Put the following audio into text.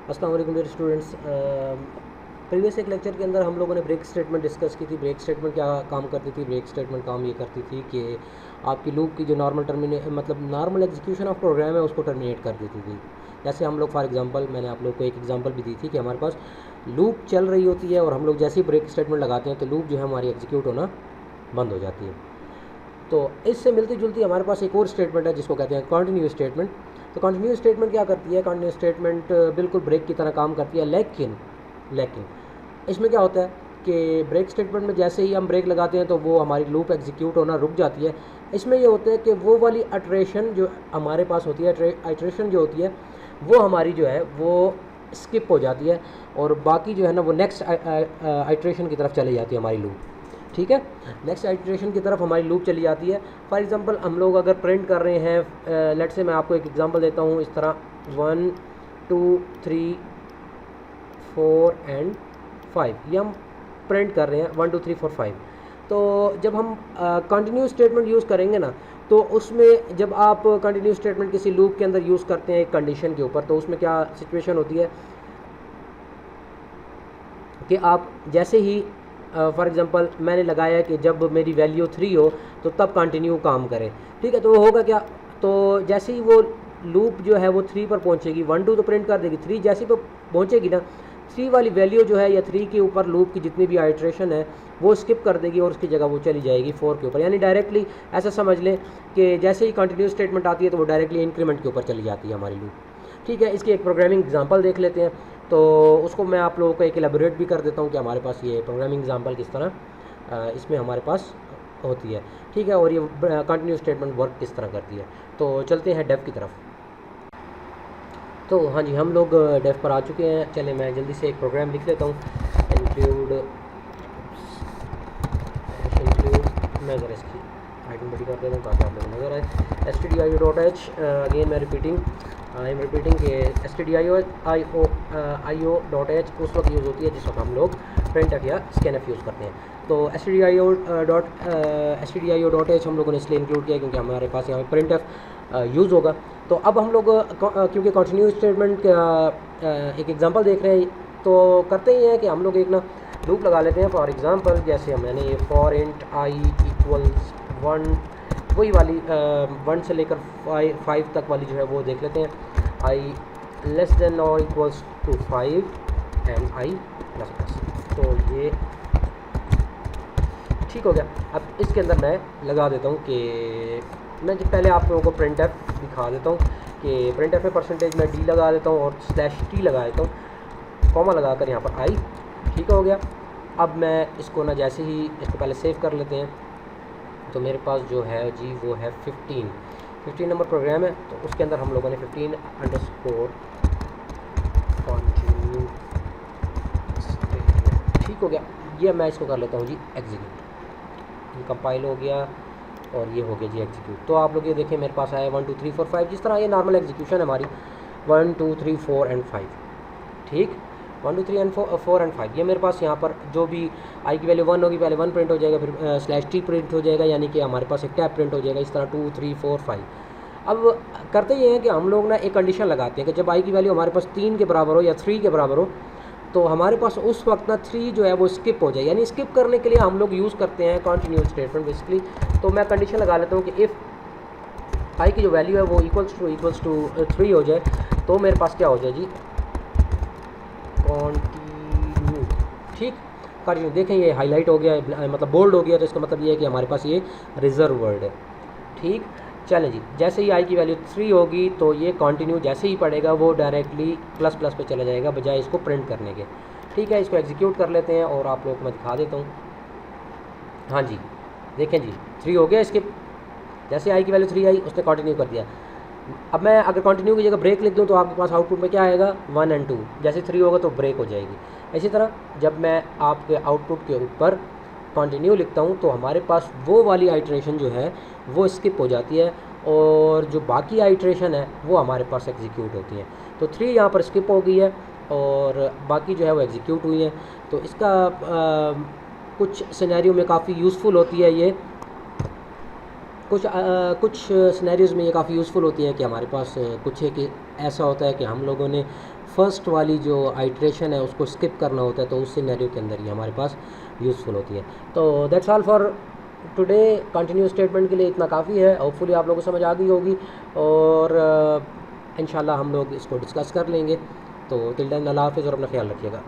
अस्सलाम वालेकुम dear students. Previous एक लेक्चर के अंदर हम लोगों ने ब्रेक स्टेटमेंट डिस्कस की थी। ब्रेक स्टेटमेंट क्या काम करती थी? ब्रेक स्टेटमेंट काम ये करती थी कि आपकी लूप की जो नॉर्मल एग्जीक्यूशन ऑफ प्रोग्राम है उसको टर्मिनेट कर देती थी। जैसे हम लोग फॉर एग्जांपल, मैंने आप लोग को एक एग्जांपल भी दी थी कि हमारे पास लूप चल रही होती है और हम लोग जैसे ही ब्रेक स्टेटमेंट लगाते हैं तो लूप जो है हमारी एग्जीक्यूट होना बंद हो जाती है। तो इससे मिलती जुलती हमारे पास एक और स्टेटमेंट है जिसको कहते हैं कंटिन्यू स्टेटमेंट। तो कंटिन्यू स्टेटमेंट क्या करती है? कंटिन्यू स्टेटमेंट बिल्कुल ब्रेक की तरह काम करती है, लेकिन इसमें क्या होता है कि ब्रेक स्टेटमेंट में जैसे ही हम ब्रेक लगाते हैं तो वो हमारी लूप एग्जीक्यूट होना रुक जाती है। इसमें ये होता है कि वो वाली इटरेशन जो हमारे पास होती है, इटरेशन जो होती है वो हमारी जो है वो स्किप हो जाती है और बाकी जो है ना वो नेक्स्ट इटरेशन की तरफ चली जाती है हमारी लूप। ठीक है, नेक्स्ट आइट्रेशन की तरफ हमारी लूप चली जाती है। फॉर एग्जांपल हम लोग अगर प्रिंट कर रहे हैं, लेट से मैं आपको एक एग्जांपल देता हूँ इस तरह 1 2 3 4 एंड 5, ये हम प्रिंट कर रहे हैं 1 2 3 4 5। तो जब हम कंटिन्यू स्टेटमेंट यूज़ करेंगे ना, तो उसमें जब आप कंटिन्यू स्टेटमेंट किसी लूप के अंदर यूज़ करते हैं एक कंडीशन के ऊपर, तो उसमें क्या सिचुएशन होती है कि आप जैसे ही फॉर एग्ज़ाम्पल मैंने लगाया कि जब मेरी वैल्यू 3 हो तो तब कंटिन्यू काम करे। ठीक है, तो वो होगा क्या? तो जैसे ही वो लूप जो है वो 3 पर पहुंचेगी, 1 2 तो प्रिंट कर देगी, 3 जैसे ही पहुंचेगी ना, 3 वाली वैल्यू जो है या 3 के ऊपर लूप की जितनी भी आइट्रेशन है वो स्किप कर देगी और उसकी जगह वो चली जाएगी 4 के ऊपर। यानी डायरेक्टली ऐसा समझ लें कि जैसे ही कंटिन्यू स्टेटमेंट आती है तो वो डायरेक्टली इंक्रीमेंट के ऊपर चली जाती है हमारी लूप। ठीक है, इसकी एक प्रोग्रामिंग एग्जांपल देख लेते हैं। तो उसको मैं आप लोगों को एक एलेबोरेट भी कर देता हूँ कि हमारे पास ये प्रोग्रामिंग एग्जांपल किस तरह इसमें हमारे पास होती है। ठीक है, और ये कंटिन्यू स्टेटमेंट वर्क किस तरह करती है। तो चलते हैं डेव की तरफ। तो हाँ जी, हम लोग डेव पर आ चुके हैं। चले मैं जल्दी से एक प्रोग्राम लिख लेता हूँ। इंक्लूड मैं ज़रा इसकी हाइटिंग बड़ी कर देता हूँ ताकि आप लोग नज़र आए। stdio.h, अगेन मैं आई एम रिपीटिंग कि stdio.h उस वक्त यूज़ होती है जिस वक्त हम लोग printf या scanf यूज़ करते हैं। तो stdio.h हम लोगों ने इसलिए इंक्लूड किया क्योंकि हमारे पास यहाँ पे printf यूज़ होगा। तो अब हम लोग क्योंकि कंटिन्यू स्टेटमेंट का एक एग्जांपल देख रहे हैं, तो करते ही हैं कि हम लोग एक ना लूप लगा लेते हैं। फॉर एग्जांपल जैसे मैंने ये फॉर इंट i इक्वल्स 1, वही वाली 1 से लेकर 5 तक वाली जो है वो देख लेते हैं। i लेस देन और equals to 5 and i plus plus. तो ये ठीक हो गया। अब इसके अंदर मैं लगा देता हूँ कि मैं जब पहले आप लोगों को printf दिखा देता हूँ कि printf में परसेंटेज मैं d लगा देता हूँ और /t लगा देता हूँ, कॉमा लगा कर यहाँ पर i। ठीक हो गया। अब मैं इसको ना जैसे ही इसको पहले सेव कर लेते हैं, तो मेरे पास जो है जी वो है 15 नंबर प्रोग्राम है। तो उसके अंदर हम लोगों ने 15 अंडरस्कोर कंटिन्यू स्टेटमेंट। ठीक हो गया। ये मैं इसको कर लेता हूँ जी एग्जीक्यूट। ये कंपाइल हो गया और ये हो गया जी एग्जीक्यूट। तो आप लोग ये देखें मेरे पास आया 1 2 3 4 5, जिस तरह ये नॉर्मल एग्जीक्यूशन है हमारी 1 2 3 4 एंड 5। ठीक, 1 2 3 एंड 4 एंड 5। ये मेरे पास यहाँ पर जो भी आई की वैल्यू 1 होगी, पहले 1 प्रिंट हो जाएगा, फिर /t प्रिंट हो जाएगा, यानी कि हमारे पास एक टैब प्रिंट हो जाएगा। इस तरह 2 3 4 5। अब करते ये हैं कि हम लोग ना एक कंडीशन लगाते हैं कि जब आई की वैल्यू हमारे पास 3 के बराबर हो या 3 के बराबर हो, तो हमारे पास उस वक्त ना 3 जो है वो स्किप हो जाए। यानी स्किप करने के लिए हम लोग यूज़ करते हैं कंटिन्यू स्टेटमेंट बेसिकली। तो मैं कंडीशन लगा लेता हूँ कि इफ़ आई की जो वैल्यू है वो इक्वल्स टू 3 हो जाए, तो मेरे पास क्या हो जाए जी कंटिन्यू। ठीक, कंटिन्यू देखें ये हाईलाइट हो गया, मतलब बोल्ड हो गया, तो इसका मतलब ये है कि हमारे पास ये रिजर्व वर्ड है। ठीक, चलें जी, जैसे ही आई की वैल्यू 3 होगी तो ये कंटिन्यू जैसे ही पड़ेगा वो डायरेक्टली प्लस प्लस पे चला जाएगा बजाय इसको प्रिंट करने के। ठीक है, इसको एग्जीक्यूट कर लेते हैं और आप लोगों को मैं दिखा देता हूँ। हाँ जी, देखें जी 3 हो गया स्किप। जैसे आई की वैल्यू 3 आई उसने कंटिन्यू कर दिया। अब मैं अगर कंटिन्यू की जगह ब्रेक लिख दूँ तो आपके पास आउटपुट में क्या आएगा 1 एंड 2। जैसे 3 होगा तो ब्रेक हो जाएगी। इसी तरह जब मैं आपके आउटपुट के ऊपर कंटिन्यू लिखता हूँ तो हमारे पास वो वाली आइट्रेशन जो है वो स्किप हो जाती है और जो बाकी आइट्रेशन है वो हमारे पास एग्जीक्यूट होती है। तो 3 यहाँ पर स्किप हो गई है और बाकी जो है वो एग्जीक्यूट हुई है। तो इसका कुछ सिनेरियो में काफ़ी यूज़फुल होती है ये। कुछ सिनेरियोज़ में ये काफ़ी यूज़फुल होती है कि हमारे पास कुछ है कि ऐसा होता है कि हम लोगों ने फर्स्ट वाली जो आइट्रेशन है उसको स्किप करना होता है, तो उस सिनेरियो के अंदर ये हमारे पास यूज़फुल होती है। तो that's all for today. Continuous statement के लिए इतना काफ़ी है। होपफुली आप लोगों को समझ आ गई होगी और इंशाल्लाह हम लोग इसको डिस्कस कर लेंगे। तो टिल देन अल्लाह हाफ़िज़ और अपना ख्याल रखिएगा।